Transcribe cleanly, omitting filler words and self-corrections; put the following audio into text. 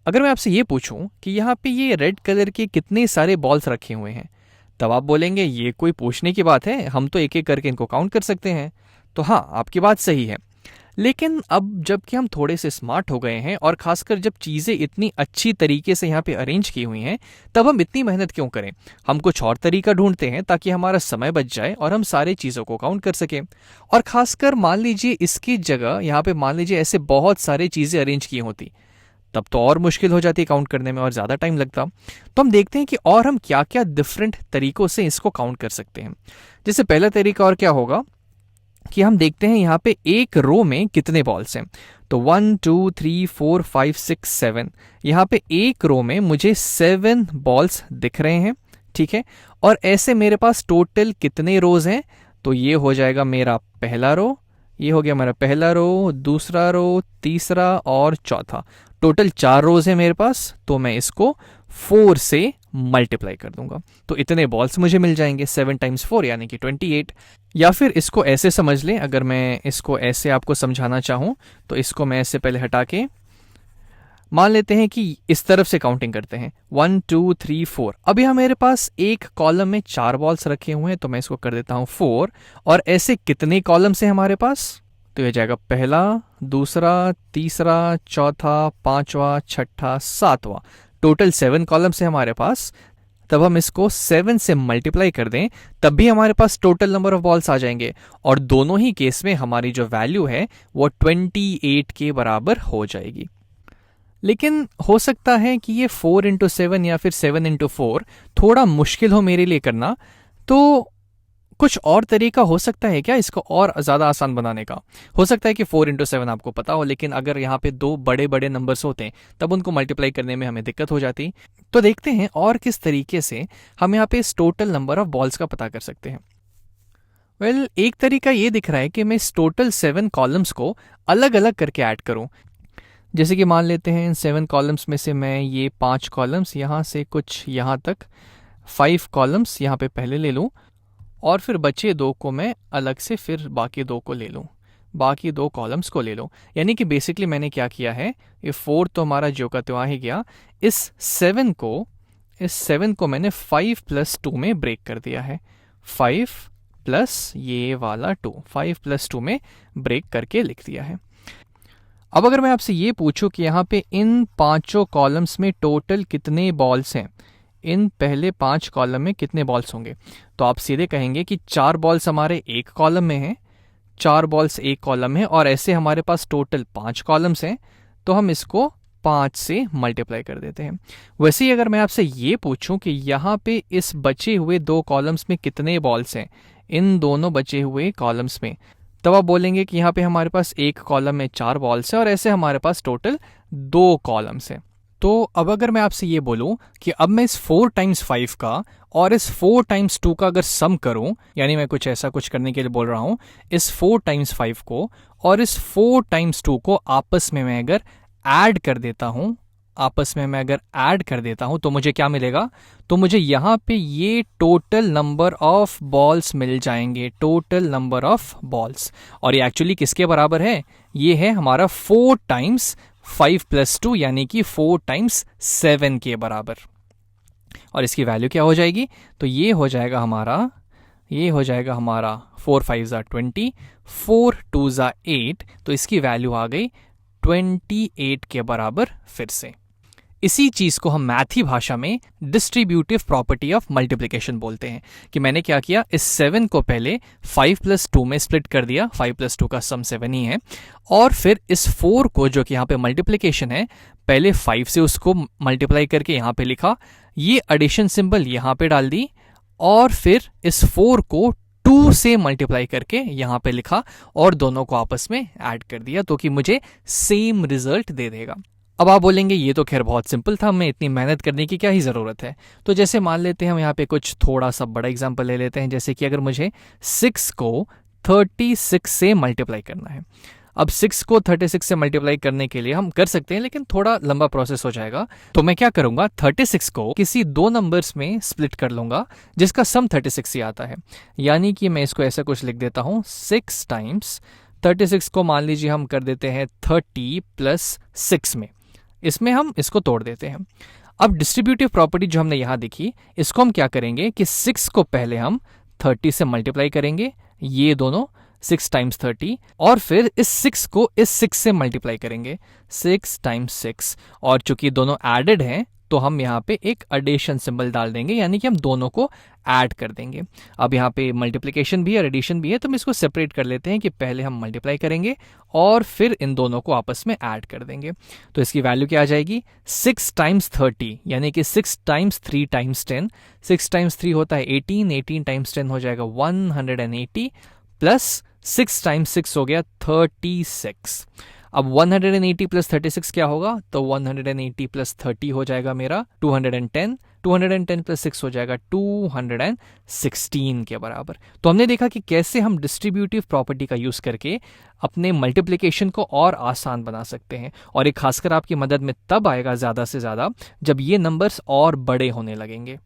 अगर मैं आपसे ये पूछूं कि यहाँ पे ये रेड कलर के कितने सारे बॉल्स रखे हुए हैं, तब आप बोलेंगे ये कोई पूछने की बात है, हम तो एक एक करके इनको काउंट कर सकते हैं। तो हाँ, आपकी बात सही है। लेकिन अब जबकि हम थोड़े से स्मार्ट हो गए हैं और खासकर जब चीज़ें इतनी अच्छी तरीके से यहाँ पे अरेंज की हुई हैं, तब हम इतनी मेहनत क्यों करें। हम कुछ और तरीका ढूंढते हैं ताकि हमारा समय बच जाए और हम सारे चीज़ों को काउंट कर सकें। और खासकर मान लीजिए इसकी जगह यहाँ पे मान लीजिए ऐसे बहुत सारी चीज़ें अरेंज की होती, तब तो और मुश्किल हो जाती है काउंट करने में और ज़्यादा टाइम लगता। तो हम देखते हैं कि और हम क्या क्या डिफरेंट तरीकों से इसको काउंट कर सकते हैं। जैसे पहला तरीका और क्या होगा कि हम देखते हैं यहाँ पे एक रो में कितने बॉल्स हैं। तो 1 2 3 4 5 6 7, यहाँ पे एक रो में मुझे 7 बॉल्स दिख रहे हैं। ठीक है, और ऐसे मेरे पास टोटल कितने रोज हैं? तो ये हो जाएगा मेरा पहला रो, ये हो गया मेरा पहला रो, दूसरा रो, तीसरा और चौथा। टोटल 4 रोज है मेरे पास, तो मैं इसको 4 से मल्टीप्लाई कर दूंगा तो इतने बॉल्स मुझे मिल जाएंगे। 7 टाइम्स 4 यानी कि 28। या फिर इसको ऐसे समझ लें, अगर मैं इसको ऐसे आपको समझाना चाहूं तो इसको मैं ऐसे पहले हटा के मान लेते हैं कि इस तरफ से काउंटिंग करते हैं 1 2 3 4। अब यहाँ मेरे पास एक कॉलम में 4 बॉल्स रखे हुए हैं, तो मैं इसको कर देता हूँ 4। और ऐसे कितने कॉलम्स हैं हमारे पास? तो ये जाएगा पहला, दूसरा, तीसरा, चौथा, पांचवा, छठा, सातवां। टोटल 7 कॉलम्स है हमारे पास। तब हम इसको 7 से मल्टीप्लाई कर दें, तब भी हमारे पास टोटल नंबर ऑफ बॉल्स आ जाएंगे। और दोनों ही केस में हमारी जो वैल्यू है वो 28 के बराबर हो जाएगी। लेकिन हो सकता है कि ये 4 into 7 या फिर 7 into 4 थोड़ा मुश्किल हो मेरे लिए करना, तो कुछ और तरीका हो सकता है क्या इसको और ज़्यादा आसान बनाने का? हो सकता है कि 4 into 7 आपको पता हो, लेकिन अगर यहाँ पे दो बड़े बड़े नंबर्स होते तब उनको मल्टीप्लाई करने में हमें दिक्कत हो जाती। तो देखते हैं और किस तरीके से हम यहाँ पे इस टोटल नंबर ऑफ बॉल्स का पता कर सकते हैं। एक तरीका ये दिख रहा है कि मैं इस टोटल 7 कॉलम्स को अलग अलग करके ऐड करूं। जैसे कि मान लेते हैं इन 7 कॉलम्स में से मैं ये 5 कॉलम्स यहाँ से कुछ यहाँ तक 5 कॉलम्स यहाँ पे पहले ले लूँ, और फिर बचे 2 को मैं अलग से फिर बाकी 2 को ले लूँ, बाकी 2 कॉलम्स को ले लूँ। यानी कि बेसिकली मैंने क्या किया है, ये 4 तो हमारा ज्यों का त्यों ही गया। इस 7 को मैंने 5 + 2 में ब्रेक कर दिया है। 5 प्लस ये वाला 2, 5 + 2 में ब्रेक करके लिख दिया है। अब अगर मैं आपसे ये पूछूं कि यहाँ पे इन पांचों कॉलम्स में टोटल कितने बॉल्स हैं, इन पहले 5 कॉलम में कितने बॉल्स होंगे, तो आप सीधे कहेंगे कि 4 बॉल्स हमारे एक कॉलम में हैं, 4 बॉल्स एक कॉलम में, और ऐसे हमारे पास टोटल 5 कॉलम्स हैं। तो हम इसको 5 से मल्टीप्लाई कर देते हैं। वैसे ही अगर मैं आपसे ये पूछूं कि यहाँ पे इस बचे हुए 2 कॉलम्स में कितने बॉल्स हैं, इन दोनों बचे हुए कॉलम्स में, तब आप बोलेंगे कि यहाँ पे हमारे पास एक कॉलम में 4 बॉल्स हैं और ऐसे हमारे पास टोटल 2 कॉलम्स हैं। तो अब अगर मैं आपसे ये बोलूं कि अब मैं इस 4 टाइम्स 5 का और इस 4 टाइम्स 2 का अगर सम करूं, यानी मैं कुछ ऐसा कुछ करने के लिए बोल रहा हूं, इस 4 टाइम्स 5 को और इस 4 टाइम्स 2 को आपस में मैं अगर ऐड कर देता हूं, तो मुझे क्या मिलेगा? तो मुझे यहाँ पे ये टोटल नंबर ऑफ बॉल्स मिल जाएंगे, टोटल नंबर ऑफ बॉल्स। और ये एक्चुअली किसके बराबर है? ये है हमारा 4 टाइम्स 5 + 2 यानी कि 4 टाइम्स 7 के बराबर। और इसकी वैल्यू क्या हो जाएगी? तो ये हो जाएगा हमारा 4 5 = 20, 4 2 = 8, तो इसकी वैल्यू आ गई 28 के बराबर। फिर से इसी चीज को हम मैथी भाषा में डिस्ट्रीब्यूटिव प्रॉपर्टी ऑफ मल्टीप्लिकेशन बोलते हैं। कि मैंने क्या किया, इस 7 को पहले 5 + 2 में स्प्लिट कर दिया, 5 + 2 का सम 7 ही है, और फिर इस 4 को, जो कि यहाँ पे मल्टीप्लिकेशन है, पहले 5 से उसको मल्टीप्लाई करके यहाँ पे लिखा, ये एडिशन सिंबल यहाँ पे डाल दी, और फिर इस 4 को 2 से मल्टीप्लाई करके यहाँ पे लिखा और दोनों को आपस में ऐड कर दिया, तो कि मुझे सेम रिजल्ट दे देगा। अब आप बोलेंगे ये तो खैर बहुत सिंपल था, हमें इतनी मेहनत करने की क्या ही ज़रूरत है। तो जैसे मान लेते हैं हम यहाँ पे कुछ थोड़ा सा बड़ा एग्जांपल ले लेते हैं। जैसे कि अगर मुझे 6 को 36 से मल्टीप्लाई करना है। अब 6 को 36 से मल्टीप्लाई करने के लिए हम कर सकते हैं, लेकिन थोड़ा लंबा प्रोसेस हो जाएगा। तो मैं क्या करूंगा, 36 को किसी 2 नंबर्स में स्प्लिट कर लूंगा जिसका सम 36 ही आता है। यानी कि मैं इसको ऐसा कुछ लिख देता हूँ, 6 टाइम्स 36 को मान लीजिए हम कर देते हैं 30 + 6 में। इसमें हम इसको तोड़ देते हैं। अब डिस्ट्रीब्यूटिव प्रॉपर्टी जो हमने यहाँ देखी, इसको हम क्या करेंगे कि 6 को पहले हम 30 से मल्टीप्लाई करेंगे, ये दोनों 6 टाइम्स 30, और फिर इस 6 को इस 6 से मल्टीप्लाई करेंगे, 6 टाइम्स 6, और चूंकि दोनों एडेड हैं तो हम यहाँ पे एक एडिशन सिंबल डाल देंगे, यानी कि हम दोनों को ऐड कर देंगे। अब यहाँ पे मल्टीप्लिकेशन भी है और एडिशन भी है, तो हम इसको सेपरेट कर लेते हैं कि पहले हम मल्टीप्लाई करेंगे और फिर इन दोनों को आपस में ऐड कर देंगे। तो इसकी वैल्यू क्या आ जाएगी, 6 टाइम्स 30, यानी कि 6 टाइम्स 3 टाइम्स 10, 6 टाइम्स 3 होता है 18, 18 टाइम्स 10 हो जाएगा 180, प्लस 6 टाइम्स 6 हो गया 36। अब 180 प्लस 36 क्या होगा, तो 180 प्लस 30 हो जाएगा मेरा 210, 210 प्लस 6 हो जाएगा 216 के बराबर। तो हमने देखा कि कैसे हम डिस्ट्रीब्यूटिव प्रॉपर्टी का यूज करके अपने मल्टीप्लिकेशन को और आसान बना सकते हैं, और एक खासकर आपकी मदद में तब आएगा ज़्यादा से ज़्यादा जब ये नंबर्स और बड़े होने लगेंगे।